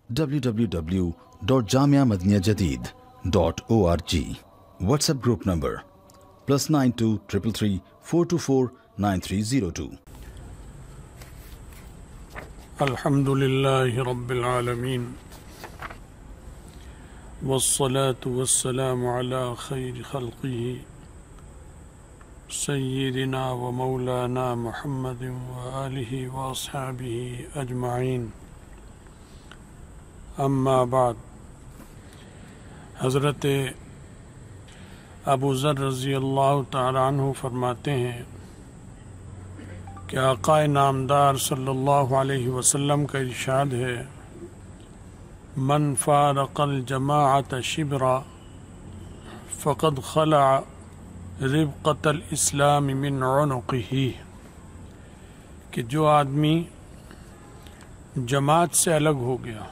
www.jamiamadiniyajadid.org. WhatsApp group number +92 333 424 9302. الحمدللہ رب العالمین والصلاة والسلام علی خیر خلقہ سیدنا و مولانا محمد وآلہ واصحابہ اجمعین. اما بعد. حضرت ابو ذر رضی اللہ تعالی عنہ فرماتے ہیں کہ آقا نامدار صلی اللہ علیہ وسلم کا ارشاد ہے: من فارق الجماعت شبرا فقد خلع ربقۃ الاسلام من عنقہ، کہ جو آدمی جماعت سے الگ ہو گیا،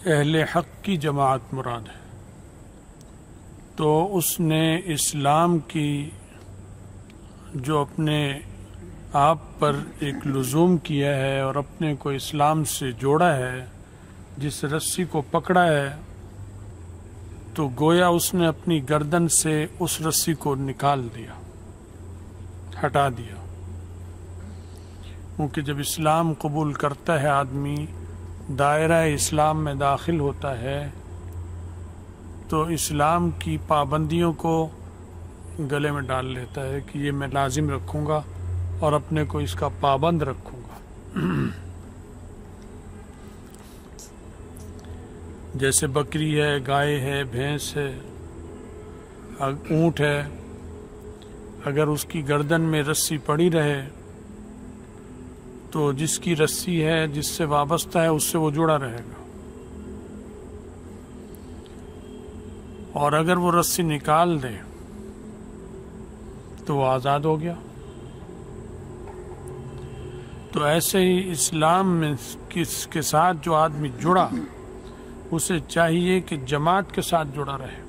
اہل حق کی جماعت مراد ہے، تو اس نے اسلام کی جو اپنے آپ پر ایک لزوم کیا ہے اور اپنے کو اسلام سے جوڑا ہے، جس رسی کو پکڑا ہے، تو گویا اس نے اپنی گردن سے اس رسی کو نکال دیا، ہٹا دیا. کیونکہ جب اسلام قبول کرتا ہے آدمی، دائرہ اسلام میں داخل ہوتا ہے، تو اسلام کی پابندیوں کو گلے میں ڈال لیتا ہے کہ یہ میں لازم رکھوں گا اور اپنے کو اس کا پابند رکھوں گا. جیسے بکری ہے، گائے ہے، بھینس ہے، اونٹ ہے، اگر اس کی گردن میں رسی پڑی رہے تو جس کی رسی ہے، جس سے وابستہ ہے، اس سے وہ جڑا رہے گا، اور اگر وہ رسی نکال دے تو وہ آزاد ہو گیا. تو ایسے ہی اسلام میں کے ساتھ جو آدمی جڑا، اسے چاہیے کہ جماعت کے ساتھ جڑا رہے،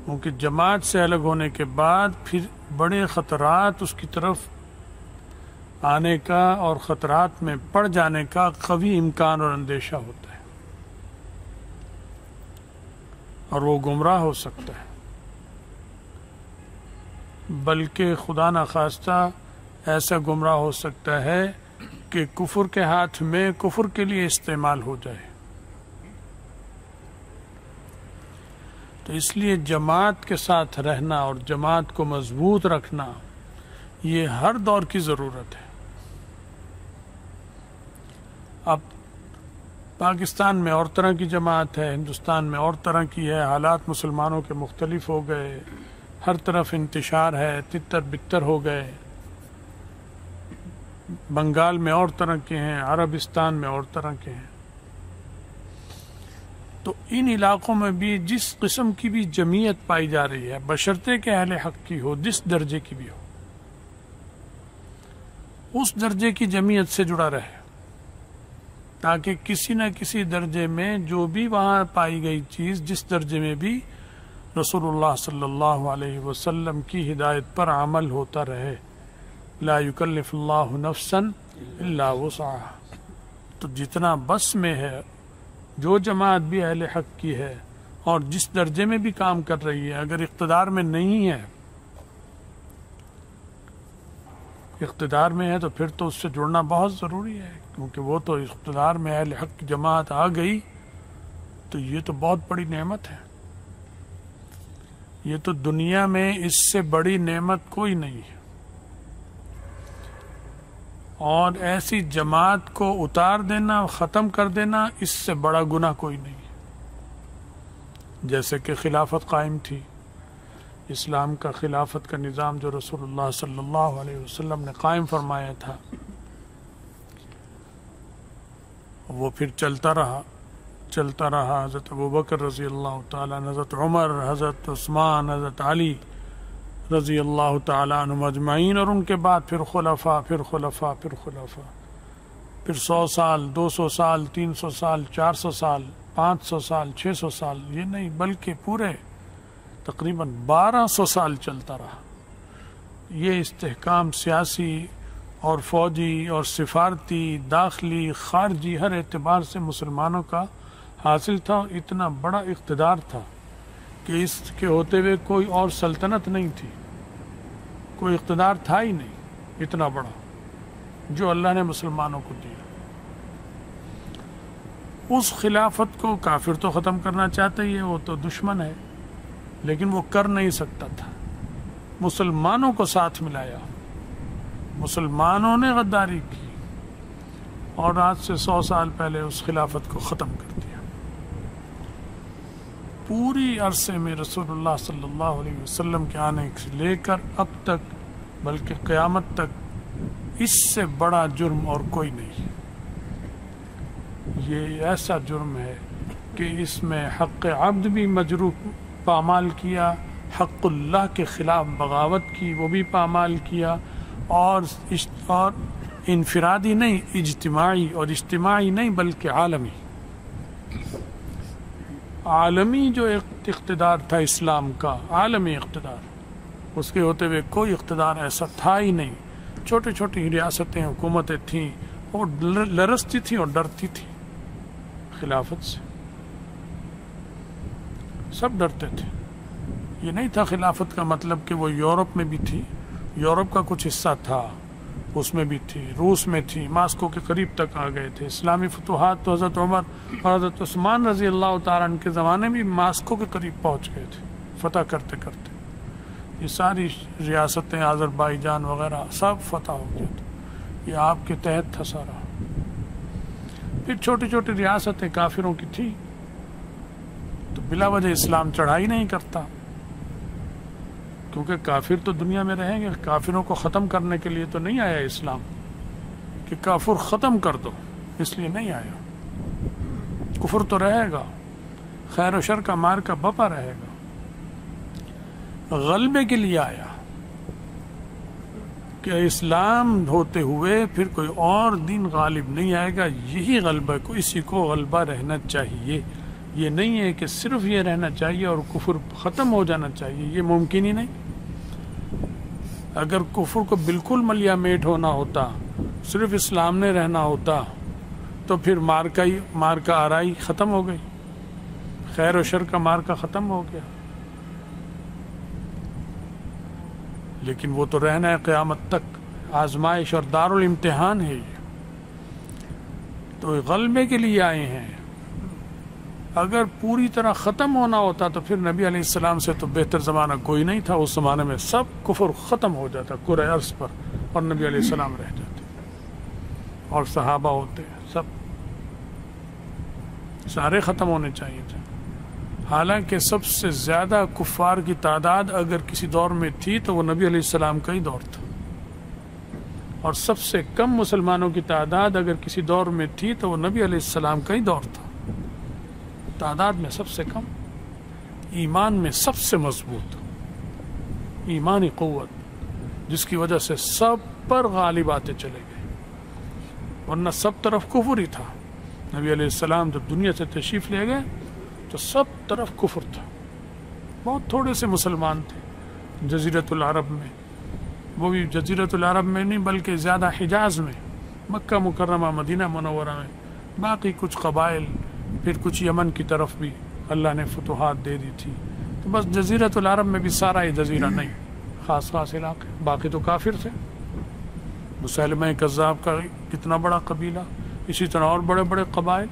کیونکہ جماعت سے الگ ہونے کے بعد پھر بڑے خطرات اس کی طرف آنے کا اور خطرات میں پڑ جانے کا قوی امکان اور اندیشہ ہوتا ہے، اور وہ گمراہ ہو سکتا ہے، بلکہ خدا نخواستہ ایسا گمراہ ہو سکتا ہے کہ کفر کے ہاتھ میں کفر کے لیے استعمال ہو جائے. تو اس لیے جماعت کے ساتھ رہنا اور جماعت کو مضبوط رکھنا یہ ہر دور کی ضرورت ہے. اب پاکستان میں اور طرح کی جماعت ہے، ہندوستان میں اور طرح کی ہے، حالات مسلمانوں کے مختلف ہو گئے، ہر طرف انتشار ہے، تتر بتر ہو گئے. بنگال میں اور طرح کے ہیں، عربستان میں اور طرح کے ہیں. تو ان علاقوں میں بھی جس قسم کی بھی جمعیت پائی جا رہی ہے، بشرطے کہ اہل حق کی ہو، جس درجے کی بھی ہو، اس درجے کی جمعیت سے جڑا رہے، تاکہ کسی نہ کسی درجے میں جو بھی وہاں پائی گئی چیز، جس درجے میں بھی، رسول اللہ صلی اللہ علیہ وسلم کی ہدایت پر عمل ہوتا رہے. لا یکلف اللہ نفسا الا وسعہا. تو جتنا بس میں ہے، جو جماعت بھی اہل حق کی ہے اور جس درجے میں بھی کام کر رہی ہے، اگر اقتدار میں نہیں ہے، اقتدار میں ہے تو پھر تو اس سے جڑنا بہت ضروری ہے، کیونکہ وہ تو اقتدار میں اہل حق کی جماعت آ گئی تو یہ تو بہت بڑی نعمت ہے. یہ تو دنیا میں اس سے بڑی نعمت کوئی نہیں ہے، اور ایسی جماعت کو اتار دینا، ختم کر دینا، اس سے بڑا گناہ کوئی نہیں ہے. جیسے کہ خلافت قائم تھی، اسلام کا خلافت کا نظام جو رسول اللہ صلی اللہ علیہ وسلم نے قائم فرمایا تھا، وہ پھر چلتا رہا. حضرت ابوبکر رضی اللہ تعالیٰ، حضرت عمر، حضرت عثمان، حضرت علی رضی اللہ تعالیٰ عنہم اجمعین، اور ان کے بعد پھر خلفاء، پھر 100 سال، 200 سال، 300 سال، 400 سال، 500 سال، 600 سال، یہ نہیں بلکہ پورے تقریباً 1200 سال چلتا رہا. یہ استحکام سیاسی اور فوجی اور سفارتی داخلی خارجی ہر اعتبار سے مسلمانوں کا حاصل تھا. اتنا بڑا اقتدار تھا کہ اس کے ہوتے ہوئے کوئی اور سلطنت نہیں تھی, کوئی اقتدار تھا ہی نہیں اتنا بڑا جو اللہ نے مسلمانوں کو دیا. اس خلافت کو کافر تو ختم کرنا چاہتے ہی ہے, وہ تو دشمن ہے, لیکن وہ کر نہیں سکتا تھا. مسلمانوں کو ساتھ ملایا, مسلمانوں نے غداری کی اور آج سے 100 سال پہلے اس خلافت کو ختم کر دیا. پوری عرصے میں رسول اللہ صلی اللہ علیہ وسلم کے آنے سے لے کر اب تک بلکہ قیامت تک اس سے بڑا جرم اور کوئی نہیں. یہ ایسا جرم ہے کہ اس میں حق عبد بھی مجروح پامال کیا, حق اللہ کے خلاف بغاوت کی وہ بھی پامال کیا, اور انفرادی نہیں اجتماعی, اور اجتماعی نہیں بلکہ عالمی جو اقتدار تھا اسلام کا, عالمی اقتدار, اس کے ہوتے ہوئے کوئی اقتدار ایسا تھا ہی نہیں. چھوٹی چھوٹی ریاستیں حکومتیں تھیں وہ لرزتی تھیں اور ڈرتی تھیں خلافت سے, سب ڈرتے تھے. یہ نہیں تھا خلافت کا مطلب کہ وہ یورپ میں بھی تھی, یورپ کا کچھ حصہ تھا اس میں بھی تھی, روس میں تھی, ماسکو کے قریب تک آ گئے تھے. اسلامی فتوحات تو حضرت عمر اور حضرت عثمان رضی اللہ تعالیٰ عنہ کے زمانے میں ماسکو کے قریب پہنچ گئے تھے فتح کرتے کرتے. یہ ساری ریاستیں آذربائیجان وغیرہ سب فتح ہو گئے تھے, یہ آپ کے تحت تھا سارا. پھر چھوٹی چھوٹی ریاستیں کافروں کی تھی, تو بلا وجہ اسلام چڑھائی نہیں کرتا, کیونکہ کافر تو دنیا میں رہیں گے. کافروں کو ختم کرنے کے لیے تو نہیں آیا اسلام کہ کافر ختم کر دو, اس لیے نہیں آیا. کفر تو رہے گا, خیر و شر کا مار کا بپا رہے گا. غلبے کے لیے آیا کہ اسلام ہوتے ہوئے پھر کوئی اور دین غالب نہیں آئے گا. یہی غلبہ کو, اسی کو غلبہ رہنا چاہیے. یہ نہیں ہے کہ صرف یہ رہنا چاہیے اور کفر ختم ہو جانا چاہیے, یہ ممکن ہی نہیں. اگر کفر کو بالکل ملیا میٹ ہونا ہوتا, صرف اسلام نے رہنا ہوتا, تو پھر مارکا آرائی ختم ہو گئی, خیر و شر کا مارکا ختم ہو گیا. لیکن وہ تو رہنا ہے قیامت تک, آزمائش اور دارالامتحان ہے یہ. تو غلبے کے لیے آئے ہیں. اگر پوری طرح ختم ہونا ہوتا تو پھر نبی علیہ السلام سے تو بہتر زمانہ کوئی نہیں تھا. اس زمانے میں سب کفر ختم ہو جاتا کرۂ ارض پر, اور نبی علیہ السلام رہ جاتے اور صحابہ ہوتے, سب سارے ختم ہونے چاہیے تھے. حالانکہ سب سے زیادہ کفار کی تعداد اگر کسی دور میں تھی تو وہ نبی علیہ السلام کا ہی دور تھا, اور سب سے کم مسلمانوں کی تعداد اگر کسی دور میں تھی تو وہ نبی علیہ السلام کا ہی دور تھا. تعداد میں سب سے کم, ایمان میں سب سے مضبوط, ایمانی قوت, جس کی وجہ سے سب پر غالب آتے چلے گئے, ورنہ سب طرف کفر ہی تھا. نبی علیہ السلام جب دنیا سے تشریف لے گئے تو سب طرف کفر تھا. بہت تھوڑے سے مسلمان تھے جزیرۃ العرب میں, وہ بھی جزیرۃ العرب میں نہیں بلکہ زیادہ حجاز میں, مکہ مکرمہ مدینہ منورہ میں. باقی کچھ قبائل, پھر کچھ یمن کی طرف بھی اللہ نے فتوحات دے دی تھی. تو بس جزیرۃ العرب میں بھی سارا یہ جزیرہ نہیں, خاص خاص علاقے, باقی تو کافر تھے. مسلمہ کذاب کا کتنا بڑا قبیلہ, اسی طرح اور بڑے بڑے قبائل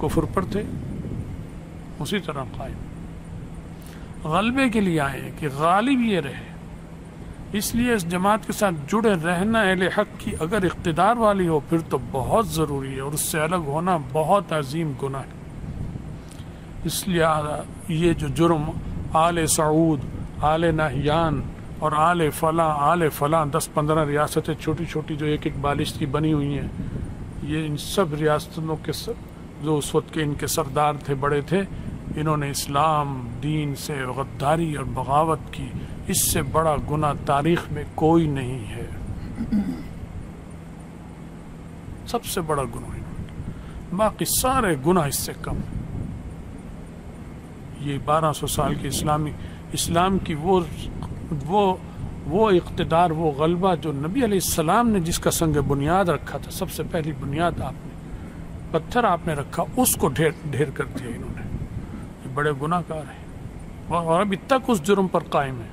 کفر پر تھے, اسی طرح قائم. غلبے کے لیے آئے کہ غالب یہ رہے. اس لیے اس جماعت کے ساتھ جڑے رہنا اہل حق کی اگر اقتدار والی ہو پھر تو بہت ضروری ہے, اور اس سے الگ ہونا بہت عظیم گناہ ہے. اس لیے یہ جو جرم آل سعود, آل نہیان اور آل فلاں 10-15 ریاستیں چھوٹی چھوٹی جو ایک ایک بالشت کی بنی ہوئی ہیں, یہ ان سب ریاستوں کے جو اس وقت کے ان کے سردار تھے, بڑے تھے, انہوں نے اسلام دین سے غداری اور بغاوت کی. اس سے بڑا گناہ تاریخ میں کوئی نہیں ہے, سب سے بڑا گناہ. باقی سارے گناہ اس سے کم. یہ 1200 سال کی اسلام کی وہ وہ اقتدار، وہ غلبہ جو نبی علیہ السلام نے جس کا سنگ بنیاد رکھا تھا، سب سے پہلی بنیاد آپ نے، پتھر آپ نے رکھا، اس کو ڈھیر کر دیا انہوں نے. یہ بڑے گناہ کار ہیں اور ابھی تک اس جرم پر قائم ہیں،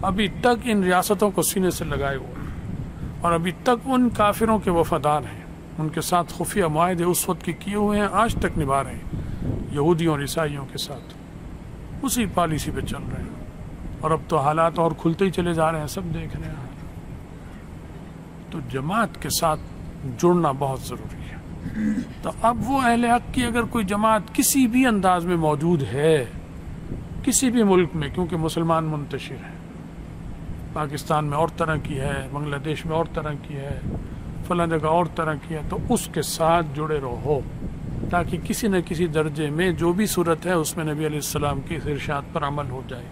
ابھی تک ان ریاستوں کو سینے سے لگائے ہوئے ہیں، اور ابھی تک ان کافروں کے وفادار ہیں، ان کے ساتھ خفیہ معاہدے اس وقت کے کیے ہوئے ہیں، آج تک نبھا رہے ہیں یہودیوں اور عیسائیوں کے ساتھ، اسی پالیسی پہ چل رہے ہیں. اور اب تو حالات اور کھلتے ہی چلے جا رہے ہیں، سب دیکھ رہے ہیں. تو جماعت کے ساتھ جڑنا بہت ضروری ہے. تو اب وہ اہل حق کی اگر کوئی جماعت کسی بھی انداز میں موجود ہے کسی بھی ملک میں، کیونکہ مسلمان منتشر ہیں، پاکستان میں اور طرح کی ہے، بنگلہ دیش میں اور طرح کی ہے، فلاں جگہ اور طرح کی ہے، تو اس کے ساتھ جڑے رہو تاکہ کسی نہ کسی درجے میں جو بھی صورت ہے اس میں نبی علیہ السلام کی ارشاد پر عمل ہو جائے.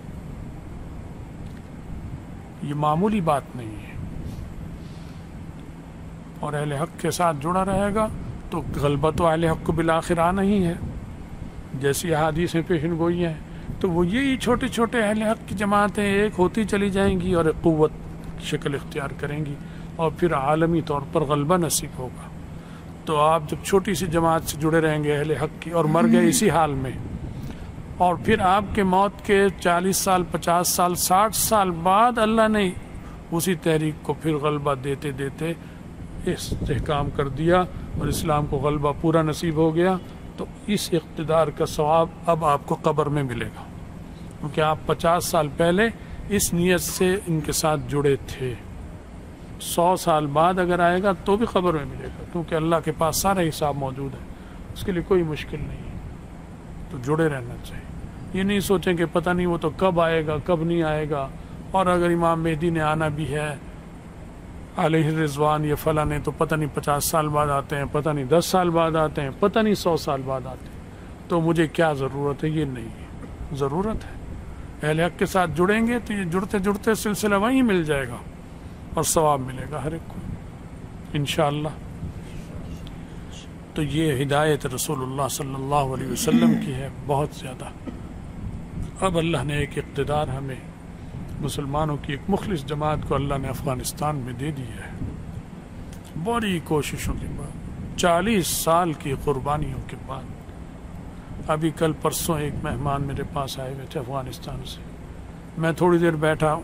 یہ معمولی بات نہیں ہے. اور اہل حق کے ساتھ جڑا رہے گا تو غلبہ تو اہل حق کو بالآخر آنا ہی ہے. جیسی احادیث پیشن گوئی ہیں تو وہ یہی چھوٹے چھوٹے اہل حق کی جماعتیں ایک ہوتی چلی جائیں گی اور ایک قوت شکل اختیار کریں گی، اور پھر عالمی طور پر غلبہ نصیب ہوگا. تو آپ جب چھوٹی سی جماعت سے جڑے رہیں گے اہل حق کی اور مر گئے اسی حال میں، اور پھر آپ کے موت کے 40 سال 50 سال 60 سال بعد اللہ نے اسی تحریک کو پھر غلبہ دیتے دیتے استحکام کر دیا اور اسلام کو غلبہ پورا نصیب ہو گیا، تو اس اقتدار کا ثواب اب آپ کو قبر میں ملے گا، کیونکہ آپ 50 سال پہلے اس نیت سے ان کے ساتھ جڑے تھے. 100 سال بعد اگر آئے گا تو بھی قبر میں ملے گا، کیونکہ اللہ کے پاس سارا حساب موجود ہے، اس کے لیے کوئی مشکل نہیں ہے. تو جڑے رہنا چاہیے. یہ نہیں سوچیں کہ پتہ نہیں وہ تو کب آئے گا کب نہیں آئے گا، اور اگر امام مہدی نے آنا بھی ہے علیہ الرضوان یہ فلاں نے تو پتہ نہیں 50 سال بعد آتے ہیں، پتہ نہیں 10 سال بعد آتے ہیں، پتہ نہیں 100 سال بعد آتے ہیں، تو مجھے کیا ضرورت ہے؟ یہ نہیں ہے، ضرورت ہے. اہل حق کے ساتھ جڑیں گے تو یہ جڑتے جڑتے سلسلہ وہیں مل جائے گا اور ثواب ملے گا ہر ایک کو انشاءاللہ. تو یہ ہدایت رسول اللہ صلی اللہ علیہ وسلم کی ہے بہت زیادہ. اب اللہ نے ایک اقتدار ہمیں مسلمانوں کی ایک مخلص جماعت کو اللہ نے افغانستان میں دے دی ہے، بڑی کوششوں کے بعد، 40 سال کی قربانیوں کے بعد. ابھی کل پرسوں ایک مہمان میرے پاس آئے ہوئے تھے افغانستان سے، میں تھوڑی دیر بیٹھا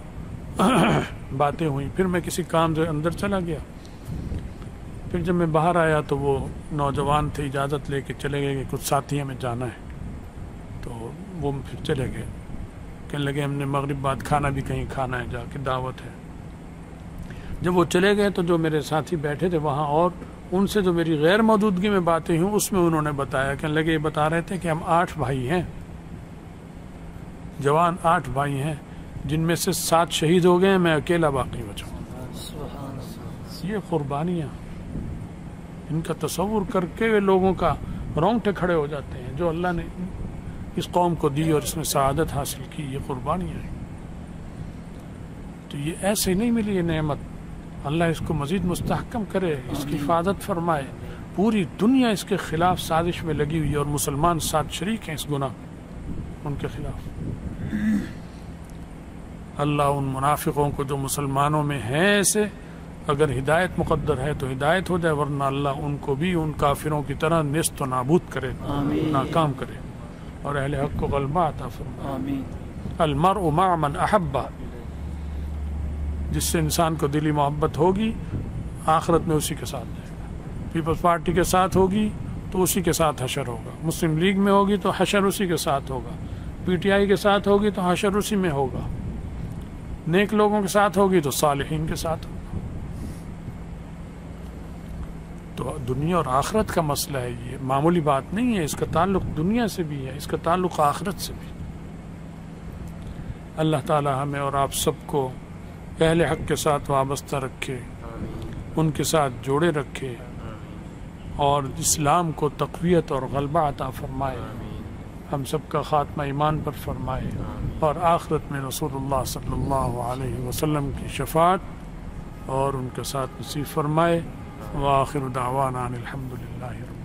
باتیں ہوئیں، پھر میں کسی کام سے اندر چلا گیا. پھر جب میں باہر آیا تو وہ نوجوان تھے، اجازت لے کے چلے گئے کہ کچھ ساتھی ہمیں جانا ہے، تو وہ پھر چلے گئے. کہنے لگے ہم نے مغرب بعد کھانا بھی کہیں کھانا ہے، جا کے دعوت ہے. جب وہ چلے گئے تو جو میرے ساتھی بیٹھے تھے وہاں، اور ان سے جو میری غیر موجودگی میں باتیں ہوں اس میں انہوں نے بتایا، کہنے لگے یہ بتا رہے تھے کہ ہم 8 بھائی ہیں، جوان 8 بھائی ہیں، جن میں سے 7 شہید ہو گئے، میں اکیلا باقی بچا ہوں. یہ قربانیاں ان کا تصور کر کے لوگوں کا رونگٹے کھڑے ہو جاتے ہیں، جو اللہ نے اس قوم کو دی اور اس میں سعادت حاصل کی، یہ قربانیاں ہیں. تو یہ ایسے نہیں ملی یہ نعمت. اللہ اس کو مزید مستحکم کرے، اس کی حفاظت فرمائے. پوری دنیا اس کے خلاف سازش میں لگی ہوئی ہے اور مسلمان ساتھ شریک ہیں اس گناہ ان کے خلاف. اللہ ان منافقوں کو جو مسلمانوں میں ہیں ایسے، اگر ہدایت مقدر ہے تو ہدایت ہو جائے، ورنہ اللہ ان کو بھی ان کافروں کی طرح نیست و نابود کرے، ناکام کرے، اور اہل حق کو غلبہ عطا فرمائے. المرء مع من احب، جس سے انسان کو دلی محبت ہوگی آخرت میں اسی کے ساتھ جائے گا. پیپلز پارٹی کے ساتھ ہوگی تو اسی کے ساتھ حشر ہوگا، مسلم لیگ میں ہوگی تو حشر اسی کے ساتھ ہوگا، پی ٹی آئی کے ساتھ ہوگی تو حشر اسی میں ہوگا، نیک لوگوں کے ساتھ ہوگی تو صالحین کے ساتھ ہوگا. تو دنیا اور آخرت کا مسئلہ ہے، یہ معمولی بات نہیں ہے. اس کا تعلق دنیا سے بھی ہے، اس کا تعلق آخرت سے بھی. اللہ تعالی ہمیں اور آپ سب کو اہل حق کے ساتھ وابستہ رکھے، ان کے ساتھ جوڑے رکھے، اور اسلام کو تقویت اور غلبہ عطا فرمائے. ہم سب کا خاتمہ ایمان پر فرمائے، اور آخرت میں رسول اللہ صلی اللہ علیہ وسلم کی شفاعت اور ان کے ساتھ نصیب فرمائے. وآخر دعوانا الحمد للہ رب